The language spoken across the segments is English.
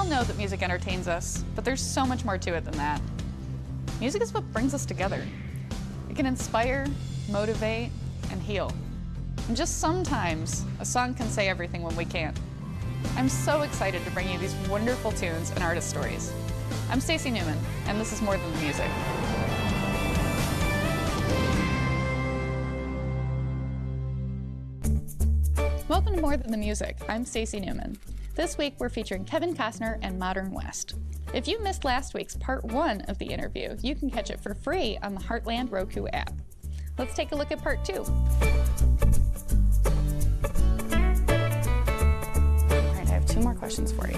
all know that music entertains us, but there's so much more to it than that. Music is what brings us together. It can inspire, motivate, and heal. And just sometimes, a song can say everything when we can't. I'm so excited to bring you these wonderful tunes and artist stories. I'm Stacy Newman, and this is More Than the Music. Welcome to More Than the Music. I'm Stacy Newman. This week we're featuring Kevin Costner and Modern West. If you missed last week's part 1 of the interview, you can catch it for free on the Heartland Roku app. Let's take a look at part 2. All right, I have 2 more questions for you.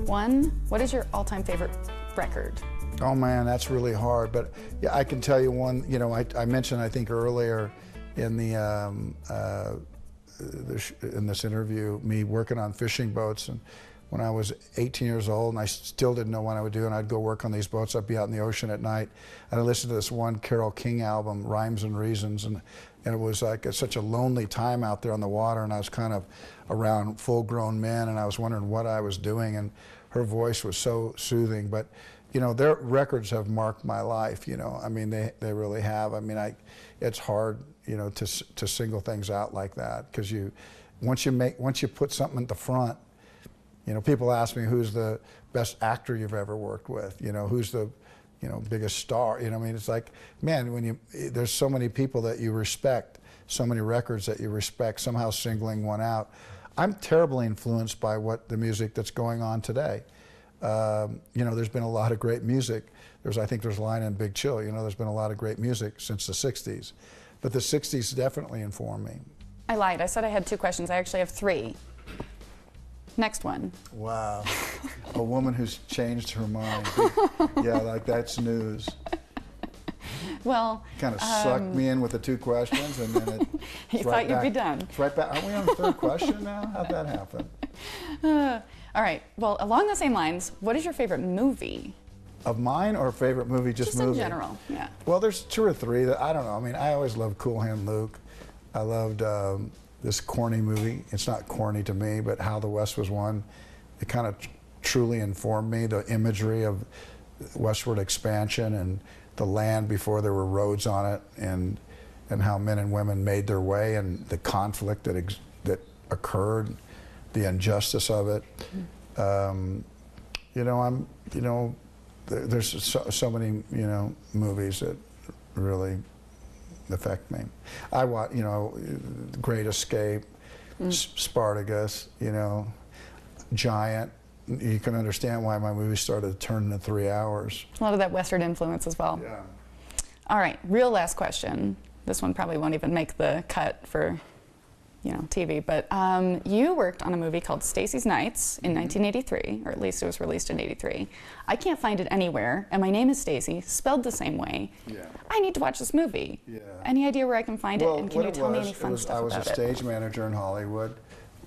1, what is your all-time favorite record? Oh man, that's really hard, but yeah, I can tell you one. You know, I mentioned, I think earlier in this interview, me working on fishing boats, and when I was 18 years old and I still didn't know what I would do, and I'd go work on these boats. I'd be out in the ocean at night and I listened to this one Carole King album, Rhymes and Reasons, and it was like such a lonely time out there on the water, and I was kind of around full-grown men and I was wondering what I was doing, and her voice was so soothing. But you know, their records have marked my life, you know. I mean, they really have. I mean, it's hard, you know, to single things out like that, because once you put something at the front, you know, people ask me who's the best actor you've ever worked with, you know, who's the, you know, biggest star, you know. I mean, it's like, man, there's so many people that you respect, so many records that you respect, somehow singling one out. I'm terribly influenced by the music that's going on today. You know, there's been a lot of great music. I think there's a line in Big Chill, you know, there's been a lot of great music since the 60s. But the 60s definitely informed me. I lied. I said I had 2 questions. I actually have 3. Next one. Wow. A woman who's changed her mind. Yeah, like that's news. Well, kind of sucked me in with the 2 questions, and then you thought you'd be done. It's right back. Are we on the 3rd question now? How'd that happen? All right. Well, along the same lines, what is your favorite movie? Of mine, or favorite movie, just movie? In general, yeah. Well, there's 2 or 3 that, I don't know. I mean, I always loved Cool Hand Luke. I loved this corny movie. It's not corny to me, but How the West Was Won. It kind of truly informed me, the imagery of westward expansion and the land before there were roads on it, and how men and women made their way, and the conflict that occurred, the injustice of it. You know, there's so many, you know, movies that really affect me. I watch, you know, Great Escape, Spartacus, you know, Giant. You can understand why my movies started to turn into 3 hours. A lot of that Western influence as well. Yeah. All right, real last question. This one probably won't even make the cut for, you know, TV, but you worked on a movie called Stacy's Nights in 1983, or at least it was released in '83. I can't find it anywhere, and my name is Stacy, spelled the same way. Yeah. I need to watch this movie. Yeah. Any idea where I can find it, and can you tell me any fun stuff about it? I was a stage manager in Hollywood.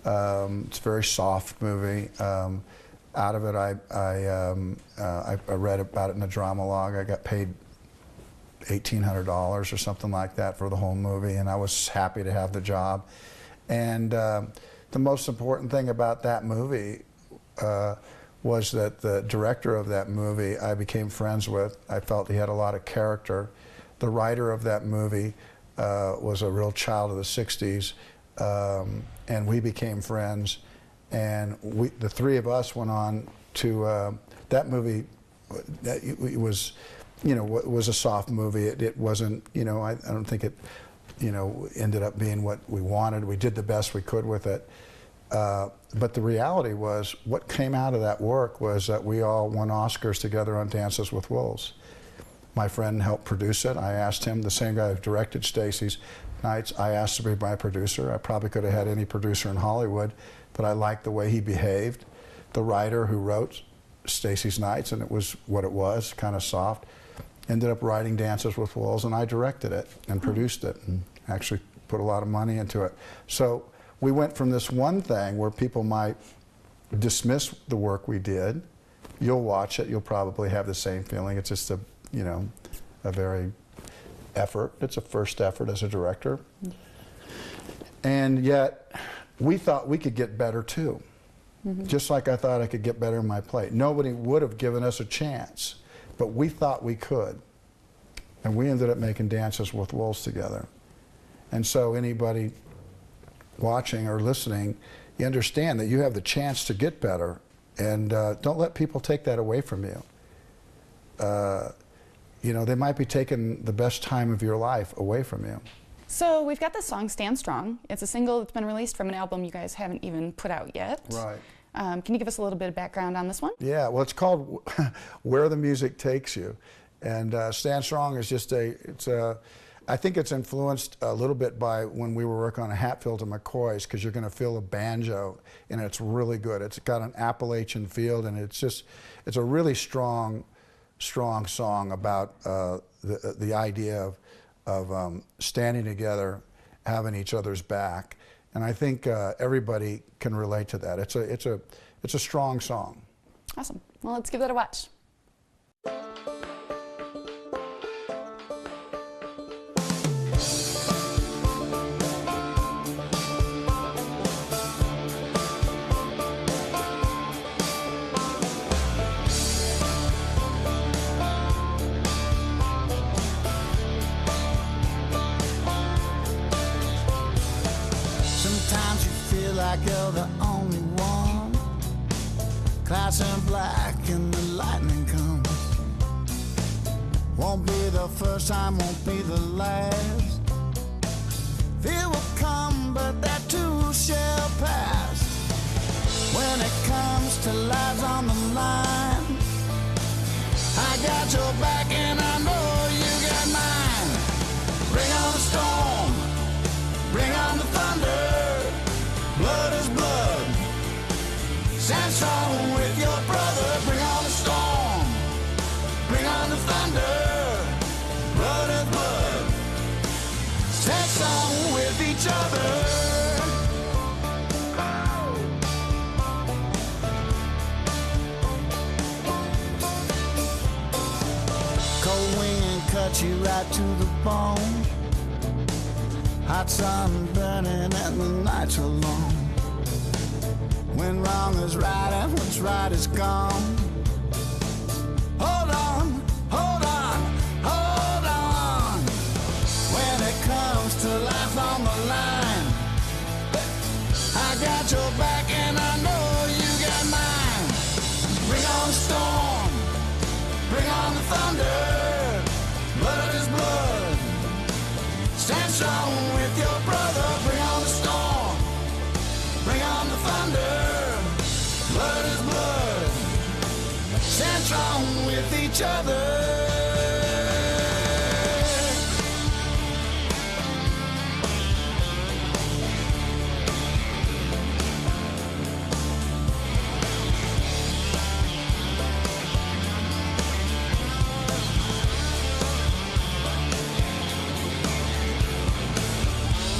It's a very soft movie. Out of it, I read about it in a drama log. I got paid $1,800 or something like that for the whole movie, and I was happy to have the job. And the most important thing about that movie was that the director of that movie I became friends with. I felt he had a lot of character. The writer of that movie was a real child of the 60s, and we became friends. And the 3 of us went on to that movie. It was, you know, was a soft movie. It wasn't, you know, I don't think it, you know, ended up being what we wanted. We did the best we could with it. But the reality was, what came out of that work was that we all won Oscars together on Dances with Wolves. My friend helped produce it. I asked him, the same guy who directed Stacy's Nights, I asked to be my producer. I probably could have had any producer in Hollywood, but I liked the way he behaved. The writer who wrote Stacy's Nights, and it was what it was, kind of soft, ended up writing Dances with Wolves, and I directed it and produced it and actually put a lot of money into it. So we went from this one thing where people might dismiss the work we did. You'll watch it, you'll probably have the same feeling. It's just a, you know, a very effort. It's a first effort as a director. And yet we thought we could get better too. just like I thought I could get better in my play. Nobody would have given us a chance, but we thought we could. And we ended up making Dances with Wolves together. And so anybody watching or listening, you understand that you have the chance to get better, and don't let people take that away from you. You know, they might be taking the best time of your life away from you. So we've got this song, Stand Strong. It's a single that's been released from an album you guys haven't even put out yet. Right. Can you give us a little bit of background on this one? Yeah, well, it's called Where the Music Takes You. And Stand Strong is just I think it's influenced a little bit by when we were working on Hatfield and McCoy's, because you're going to feel a banjo, and it's really good. It's got an Appalachian feel, and it's a really strong song about the idea of standing together, having each other's back, and I think everybody can relate to that. It's a strong song. Awesome. Well, let's give that a watch. Sometimes you feel like you're the only one. Clouds turn black and the lightning comes. Won't be the first time, won't be the last. Fear will come, but that too shall pass. When it comes to lives on the line, I got your back and I know you got mine. Bring on the storm, bring on the thunder. Blood is blood. Stand strong with your brother. Bring on the storm, bring on the thunder. Blood is blood. Stand strong with each other. Cold wind cuts you right to the bone. Hot sun burning and the nights are long. When wrong is right and what's right is gone. Hold on, hold on, hold on. When it comes to life on the line, I got your back and I know you got mine. Bring on the storm, bring on the thunder. Blood is blood. Stand strong with your brother. Bring on the storm, bring on the thunder. Blood is blood. Stand strong with each other.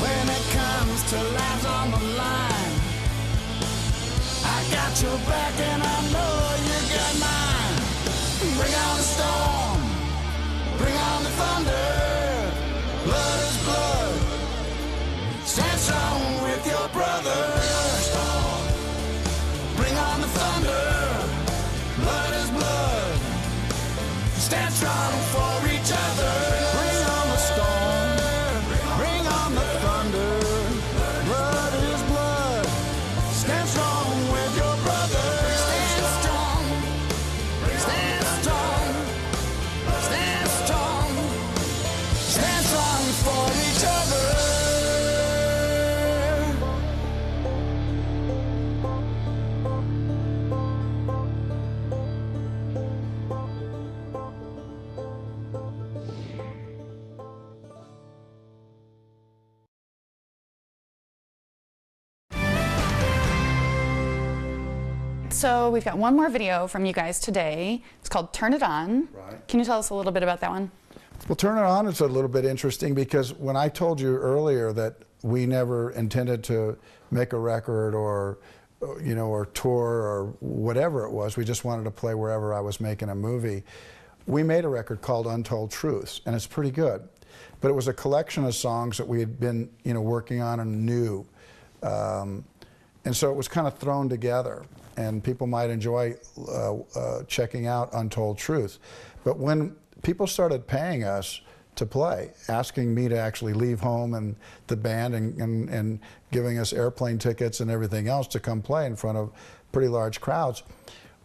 When it comes to lives on the line, I got your back and I know you got mine. Bring on the storm, bring on the thunder. Blood is blood. Stand strong with your brother. Bring on the thunder. Blood is blood. Stand strong for each other. Bring on the storm, bring on the thunder. Blood is blood. Stand strong with your brother. Stand strong. Stand strong. Stand strong. Stand strong for each other. So we've got one more video from you guys today. It's called Turn It On. Right. Can you tell us a little bit about that one? Well, Turn It On is a little bit interesting because when I told you earlier that we never intended to make a record or, you know, or tour or whatever it was, we just wanted to play wherever I was making a movie. We made a record called Untold Truths, and it's pretty good. But it was a collection of songs that we had been, you know, working on and new. And so it was kind of thrown together, and people might enjoy checking out Untold Truth. But when people started paying us to play, asking me to actually leave home and the band and giving us airplane tickets and everything else to come play in front of pretty large crowds,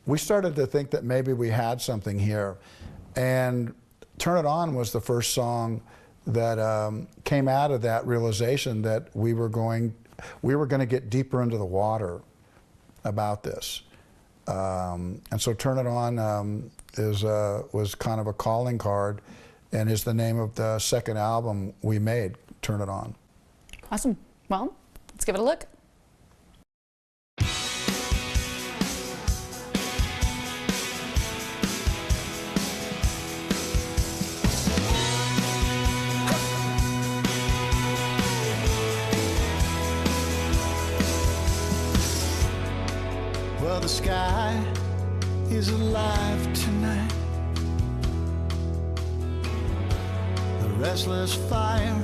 we started to think that maybe we had something here. And Turn It On was the first song that came out of that realization that we were going to get deeper into the water about this. And so Turn It On was kind of a calling card, and is the name of the second album we made, Turn It On. Awesome. Well, let's give it a look. Well, the sky is alive tonight. The restless fire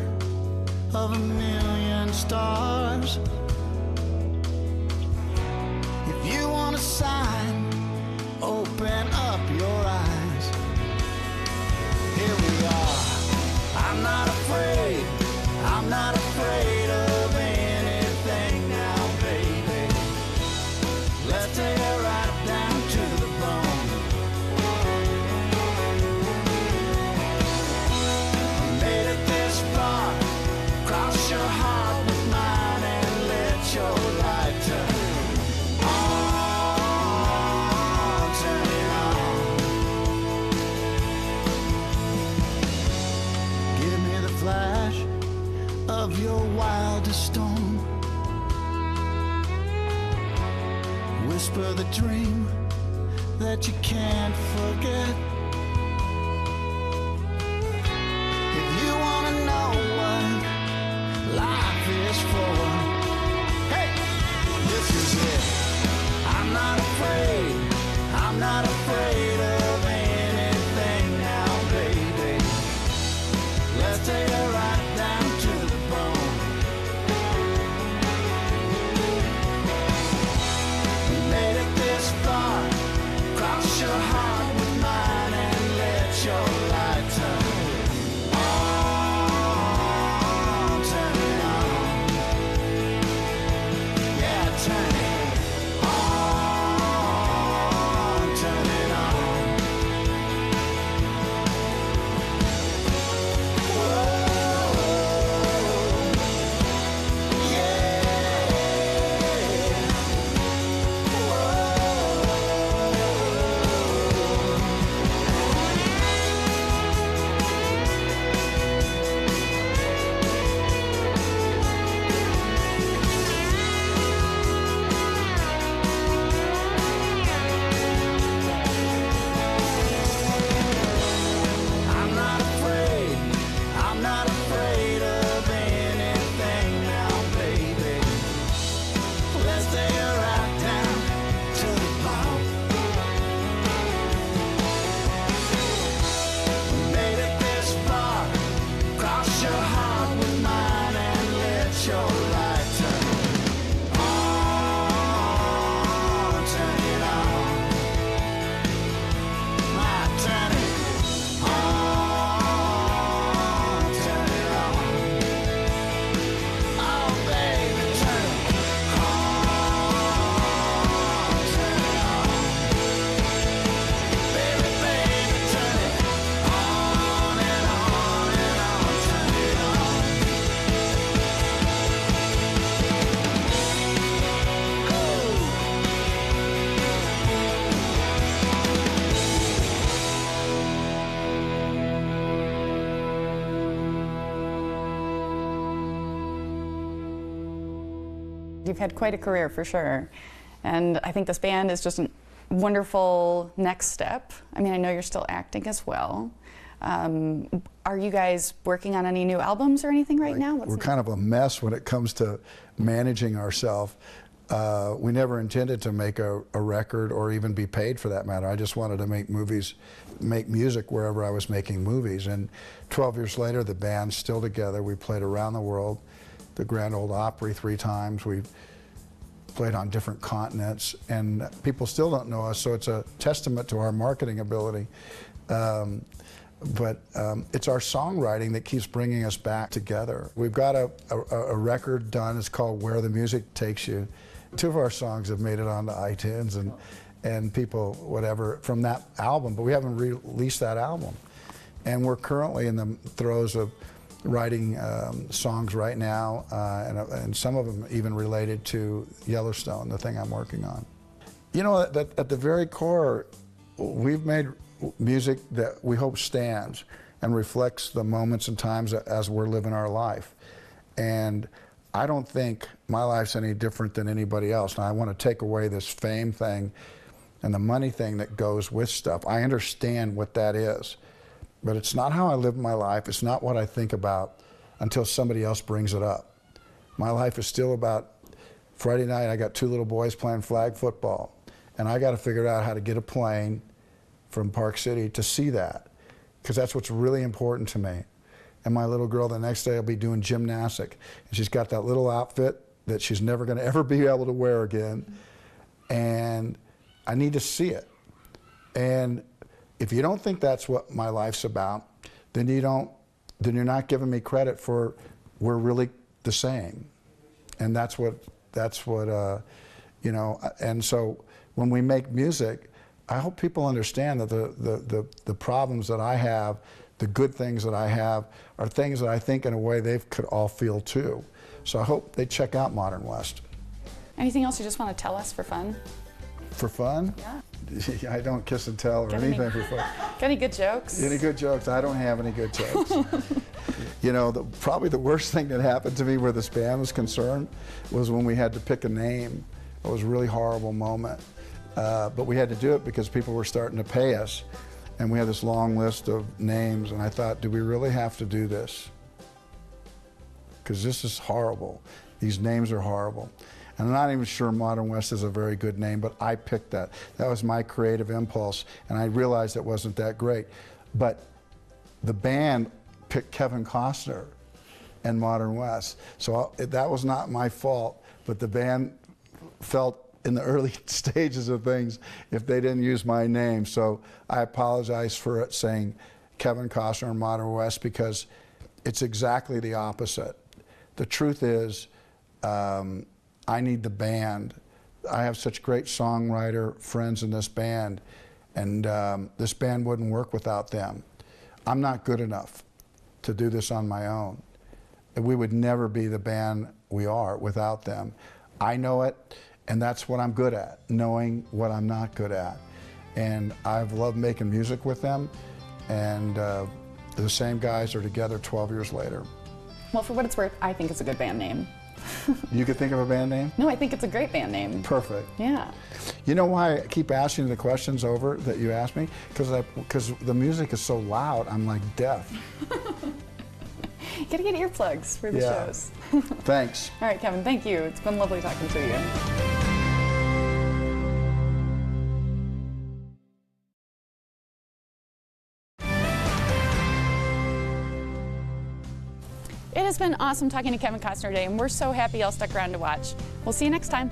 of a million stars. If you want a sign, open up your eyes. Here we are. I'm not afraid. I'm not afraid of anything now, baby. Let's tear right down to the bone. I made it this far. Cross your heart with mine and let your light turn on, turn it on. Give me the flash of your wildest storm. Whisper the dream that you can't forget. If you want to know what life is for, hey, this is it. I'm not afraid. I'm not afraid of anything now, baby. Let's take it right down to the bone. We made it this far. Cross your heart with mine and let your light turn on, turn it on. Yeah, turn it on, turn it on. Whoa, yeah. I'm not afraid. I'm not afraid of anything now, baby. Let's take it right down to the bone. We made it this far. Cross your heart with mine and let your light turn on, turn it on. My turn it on, turn it on. Oh, baby, turn it on, turn it on. Baby, baby, turn it on and on and on, turn it on. You've had quite a career for sure. And I think this band is just a wonderful next step. I mean, I know you're still acting as well. Are you guys working on any new albums or anything right now? We're kind of a mess when it comes to managing ourselves. We never intended to make a record or even be paid for that matter. I just wanted to make movies, make music wherever I was making movies. And 12 years later, the band's still together. We played around the world, the Grand Ole Opry 3 times. We've played on different continents, and people still don't know us, so it's a testament to our marketing ability. But it's our songwriting that keeps bringing us back together. We've got a record done. It's called Where the Music Takes You. 2 of our songs have made it onto iTunes and people, whatever, from that album, but we haven't released that album. And we're currently in the throes of writing songs right now, and some of them even related to Yellowstone, the thing I'm working on. You know, at the very core, we've made music that we hope stands and reflects the moments and times as we're living our life. And I don't think my life's any different than anybody else. Now, I want to take away this fame thing and the money thing that goes with stuff. I understand what that is, but it's not how I live my life. It's not what I think about until somebody else brings it up. My life is still about Friday night, I got 2 little boys playing flag football, and I got to figure out how to get a plane from Park City to see that, because that's what's really important to me. And my little girl the next day will be doing gymnastic, and she's got that little outfit that she's never going to ever be able to wear again, and I need to see it. And if you don't think that's what my life's about, then you're not giving me credit for we're really the same. And that's what you know. And so when we make music, I hope people understand that the problems that I have, the good things that I have, are things that I think in a way they could all feel too. So I hope they check out Modern West. Anything else you just want to tell us for fun? For fun? Yeah. I don't kiss and tell or anything for fun. Got any good jokes? Any good jokes? I don't have any good jokes. You know, probably the worst thing that happened to me where this band was concerned was when we had to pick a name. It was a really horrible moment. But we had to do it because people were starting to pay us. And we had this long list of names, and I thought, do we really have to do this? Because this is horrible. These names are horrible. And I'm not even sure Modern West is a very good name, but I picked that. That was my creative impulse, and I realized it wasn't that great. But the band picked Kevin Costner and Modern West. So that was not my fault, but the band felt in the early stages of things if they didn't use my name. So I apologize for it saying Kevin Costner and Modern West, because it's exactly the opposite. The truth is, I need the band. I have such great songwriter friends in this band, and this band wouldn't work without them. I'm not good enough to do this on my own. We would never be the band we are without them. I know it, and that's what I'm good at, knowing what I'm not good at. And I've loved making music with them, and the same guys are together 12 years later. Well, for what it's worth, I think it's a good band name. You could think of a band name? No, I think it's a great band name. Perfect. Yeah. You know why I keep asking the questions over that you asked me? Because the music is so loud, I'm like deaf. You gotta get earplugs for the shows. Thanks. All right, Kevin, thank you. It's been lovely talking to you. It has been awesome talking to Kevin Costner today, and we're so happy y'all stuck around to watch. We'll see you next time.